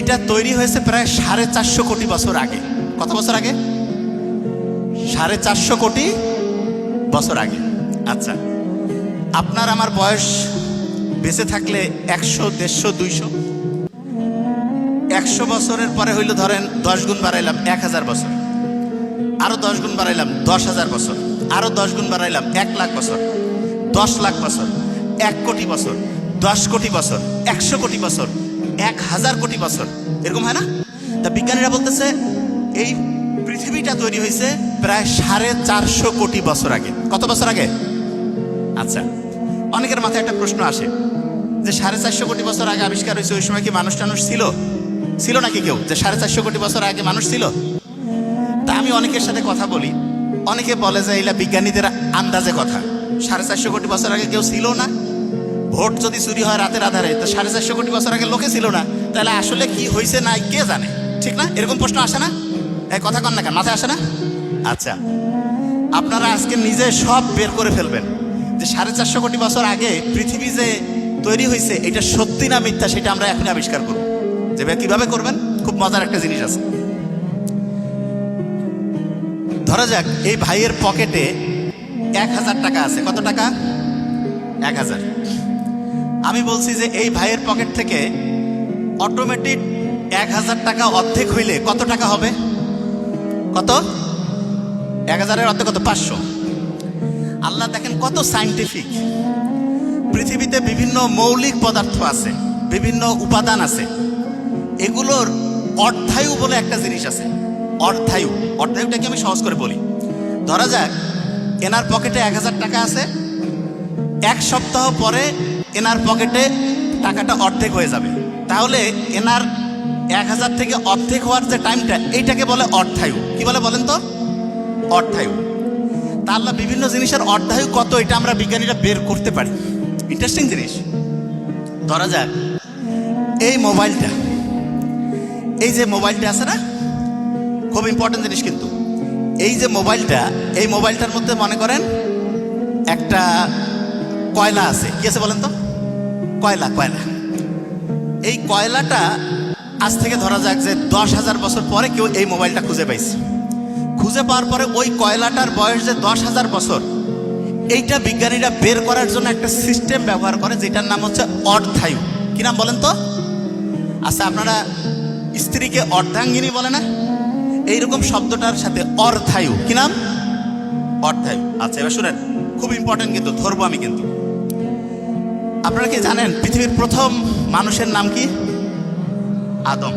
এইটা তৈরি হয়েছে প্রায় 450 কোটি বছর আগে। কত বছর আগে? 450 কোটি বছর আগে। আচ্ছা, আপনার আমার বয়স বেঁচে থাকলে 100, 150, 200, 100 বছরের পরে হইল ধরেন 10 গুণ বাড়াইলাম 1000 বছর, আরো 10 গুণ বাড়াইলাম 10,000 বছর, আরো 10 গুণ বাড়াইলাম 1 লাখ বছর, 10 লাখ বছর, 1 কোটি বছর, 10 কোটি বছর, 100 কোটি বছর, 1000 কোটি বছর, এরকম হয় না? তা বিজ্ঞানীরা বলতেছে এই পৃথিবীটা তৈরি হয়েছে প্রায় 450 কোটি বছর আগে। কত বছর আগে? আচ্ছা, অনেকের মাথায় একটা প্রশ্ন আসে যে 450 কোটি বছর আগে আবিষ্কার হয়েছে, ওই সময় কি মানুষ টানুষ ছিল? ছিল নাকি কেউ যে 450 কোটি বছর আগে মানুষ ছিল? তা আমি অনেকের সাথে কথা বলি, অনেকে বলে যে এগুলা বিজ্ঞানীদের আন্দাজে কথা, 450 কোটি বছর আগে কেউ ছিল না। ভোট যদি চুরি হয় রাতের আধারে, তো 450 কোটি বছর আগে লোকে ছিল না, তাহলে আসলে কি হয়েছে না কে জানে, ঠিক না? এরকম প্রশ্ন আসে না? এই কথা কন না কেন, মাথায় আসে না? আচ্ছা, আপনারা আজকে নিজে সব বের করে ফেলবেন যে 450 কোটি বছর আগে পৃথিবী যে তৈরি হয়েছে এটা সত্যি না মিথ্যা, সেটা আমরা এখন আবিষ্কার করব। যে কিভাবে করবেন, খুব মজার একটা জিনিস আছে। ধরা যাক এই ভাইয়ের পকেটে 1000 টাকা আছে। কত টাকা? 1000। আমি বলছি যে এই ভাইয়ের পকেট থেকে অটোমেটিক 1000 টাকা অর্ধেক হইলে কত টাকা হবে? কত? 1000-এর অর্ধেক কত? 500। আল্লাহ দেখেন কত সায়েন্টিফিক। পৃথিবীতে বিভিন্ন মৌলিক পদার্থ আছে, বিভিন্ন উপাদান আছে, এগুলোর অর্ধায়ু বলে একটা জিনিস আছে। অর্ধায়ু, অর্ধায়ুটাকে আমি সহজ করে বলি। ধরা যাক এনার পকেটে 1000 টাকা আছে, 1 সপ্তাহ পরে এনার পকেটে টাকাটা অর্ধেক হয়ে যাবে। তাহলে এনার 1000 থেকে অর্ধেক হওয়ার যে টাইমটা, এইটাকে বলে অর্ধায়ু। কি বলে বলেন তো? অর্ধায়ু। তা আল্লাহ বিভিন্ন জিনিসের অর্ধায়ু কত, এটা আমরা বিজ্ঞানীরা বের করতে পারি। ইন্টারেস্টিং জিনিস। ধরা যাক এই মোবাইলটা, এই যে মোবাইলটা আছে না, খুব ইম্পর্টেন্ট জিনিস কিন্তু। এই যে মোবাইলটা, এই মোবাইলটার মধ্যে মনে করেন একটা কয়লা আছে। কি আছে বলেন তো? কয়লা। এই কয়লাটা আজ থেকে ধরা যাক যে 10,000 বছর পরে কেউ এই মোবাইলটা খুঁজে পাইছে। খুঁজে পাওয়ার পরে ওই কয়লাটার বয়স যে 10,000 বছর, এইটা বিজ্ঞানীরা বের করার জন্য একটা সিস্টেম ব্যবহার করে, যেটার নাম হচ্ছে অর্ধায়ু। কি নাম বলেন তো? আচ্ছা, আপনারা স্ত্রীকে অর্ধাঙ্গিনী বলে না? এইরকম শব্দটার সাথে অর্ধায়ু। কি নাম? অর্ধায়ু। আচ্ছা, এবার শুনেন, খুব ইম্পর্টেন্ট কিন্তু, ধরবো আমি কিন্তু। আপনারা কি জানেন পৃথিবীর প্রথম মানুষের নাম কি? আদম।